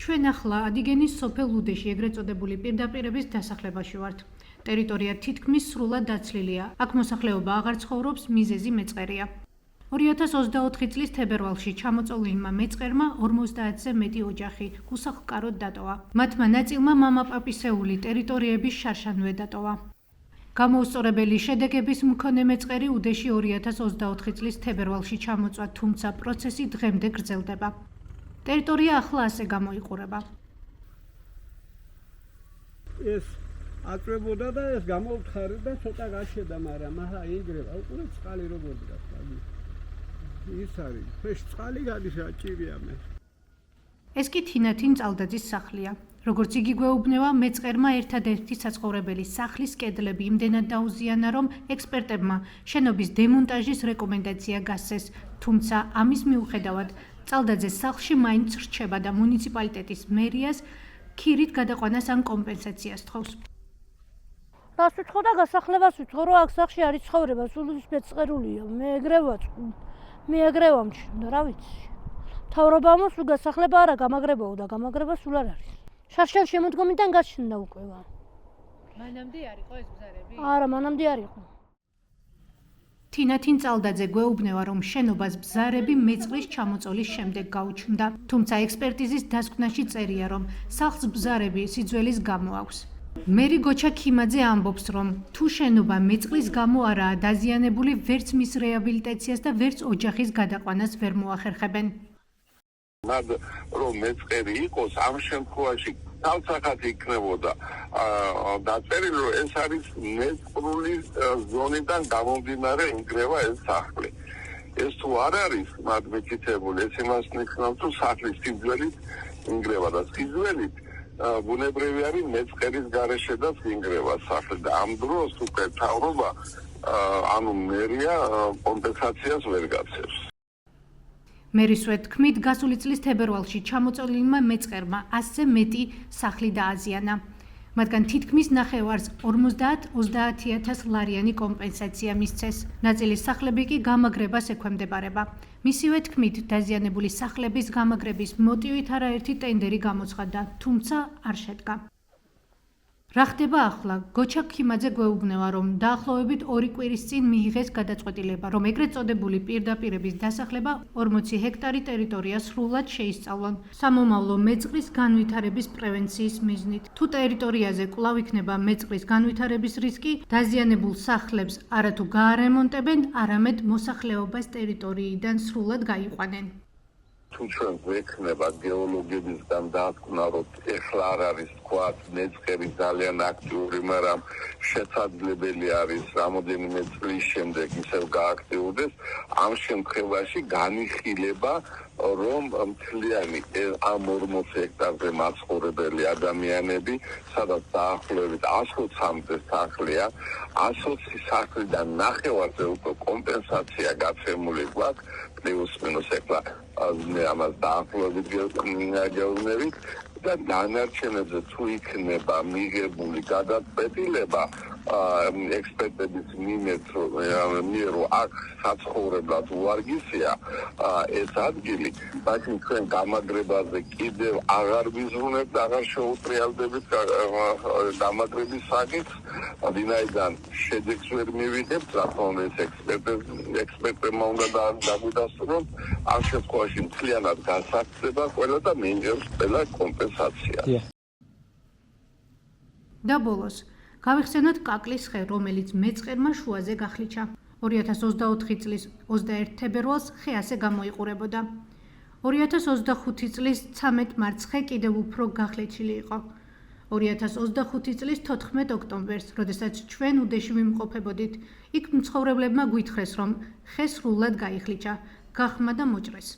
ჩვენ ახლა ადიგენის სოფელ უდეში ეგრეთ წოდებული პირდაპირების დასახლებაში ვართ. ტერიტორია თითქმის სრულად დაცლილია. აქ მოსახლეობა აღარ ცხოვრობს, მიზეზი მეწყერია. 2024 წლის თებერვალში ჩამოწოლილმა მეწყერმა 50-ზე მეტი ოჯახი გუსახკაროდ დატოვა. მათმა ნაწილმა მამაპაპისეული ტერიტორიების შარშანვე დატოვა. გამოუსწორებელი შედეგების მქონე მეწყერი უდეში 2024 წლის თებერვალში ჩამოწვა, თუმცა პროცესი დღემდე გრძელდება. ტერიტორია ახლა ასე გამოიყურება. ეს აწვებოდა და ეს გამოვთხარი და ცოტა გაჩერდა, მაგრამ აჰა იგრევა. უყურე წყალი როგორ დგას, ის არის. ეს წყალი გადის აჭირია მე. ეს კი თინათინ წალდაძის სახლია. როგორც იგი გვეუბნება, მეწყერმა ერთადერთი საცხოვრებელი სახლის კედლები იმდენად დაუზიანა, რომ ექსპერტებმა შენობის დემონტაჟის რეკომენდაცია გასცეს, თუმცა ამის მიუხედავად წალდაძეს სახლში მაინც რჩება და მუნიციპალიტეტის მერიას ქირით გადაყვანას ან კომპენსაციას თხოვს. რას ვიტყო და გასახლებას ვიტყო, რომ აქ სახლში არის ცხოვრება, სულ ის მეწყერულია. მე ეგრე ვამჩნდა, რა ვიცი. მთავრობამ სულ გასახლება არა გამაგრებაო და გამაგრება სულ არ არის. შარშან შემოდგომიდან გაჩნდა უკვე. მანამდე არისო ეს ბზარები? არა, მანამდე არ იყო. თინათინ წალდაძე გვეუბნება, რომ შენობას ბზარები მეწყრის ჩამოწოლის შემდეგ გაუჩნდა, თუმცა ექსპერტიზის დასკვნაში წერია, რომ სახლს ბზარები სიძველის გამო აქვს. მერი გოჩა ქიმაძე ამბობს, რომ თუ შენობა მეწყრის გამო არაა დაზიანებული, ვერც მის რეაბილიტაციას და ვერც ოჯახის გადაყვანას ვერ მოახერხებენ. რომ მეწყერი იყოს, ამ შემთხვევაში თავსახად იქნებოდა დაწერილი, რომ ეს არის მეწყრული ზონიდან გამომდინარე ინგრევა ეს სახლი. ეს თუ არ არის მადმიკითებული, ეს იმას ნიშნავს, რომ სახლის სიძველით ინგრევა და სიძველით ბუნებრივი არის მეწყერის გარეშე და ინგრევა სახლი და ამ დროს უკვე მთავრობა ანუ მერია კომპენსაციას ვერ გაცემს. მერისვე თქმით, გასული წლის თებერვალში ჩამოწოლილმა მეწყერმა 100-ზე მეტი სახლი დააზიანა. მათგან თითქმის ნახევარს 50-30,000 ლარიანი კომპენსაცია მისცეს. ნაწილი სახლები კი გამაგრებას ექვემდებარება. მისივე თქმით, დაზიანებული სახლების გამაგრების მოტივით არაერთი ტენდერი გამოცხადდა, თუმცა არ შედგა. რა ხდება ახლა? გოჩა ქიმაძე გვეუბნება, რომ დაახლოებით 2 კვირის წინ მიიღეს გადაწყვეტილება, რომ ეგრეთ წოდებული პირდაპირების დასახლება 40 ჰექტარი ტერიტორია სრულად შეისწავლონ სამომავლო მეწყრის განვითარების პრევენციის მიზნით. თუ ტერიტორიაზე კვლავ იქნება მეწყრის განვითარების რისკი, დაზიანებულ სახლებს არათუ გაარემონტებენ, არამედ მოსახლეობას ტერიტორიიდან სრულად გაიყვანენ. თუ ჩვენ გვექნება გეოლოგებისგან დააკვნა, რომ ეხლა არ არის თქვა მეწყერი ძალიან აქტიური, მაგრამ შესაძლებელი არის რამოდენიმე წლის შემდეგ ისევ გააქტიურდეს, ამ შემთხვევაში განიხილება, რომ მთლიანი ამ 40 ჰექტარზე მაცხოვრებელი ადამიანები, სადაც დაახლოებით 120-მდე სახლია, 120 სახლიდან ნახევარზე უკვე კომპენსაცია გაცემული გვაქვს, პლუს მინუს ეხლა ამას დაახლოებით გეუბნებით და დანარჩენებზე თუ იქნება მიღებული გადაწყვეტილება ექსპერტების მიერ, რომ აქ საცხოვრებლად უარგისია ეს ადგილი, მაგრამ ჩვენ გამაგრებაზე კიდევ აღარ ვიზრუნებთ, აღარ შევუტრიალდებით გამაგრების საკითხს, ვინაიდან შედეგს ვერ მივიღებთ, რატომ ეს ექსპერტებმა უნდა დაგვიდასტურონ, ამ შემთხვევაში მთლიანად გასაგრძდება ყველა და მიიღებს ყველა კომპენსაცია. და ბოლოს გავიხსენოთ კაკლის ხე, რომელიც მეწყერმა შუაზე გახლიჩა. 2024 წლის 21 თებერვალს ხე ასე გამოიყურებოდა. 2025 წლის 13 მარტს ხე კიდევ უფრო გახლეჩილი იყო. 2025 წლის 14 ოქტომბერს, როდესაც ჩვენ უდეში ვიმყოფებოდით, იქ მცხოვრებლებმა გვითხრეს, რომ ხე სრულად გაიხლიჩა, გახმა და მოჭრეს.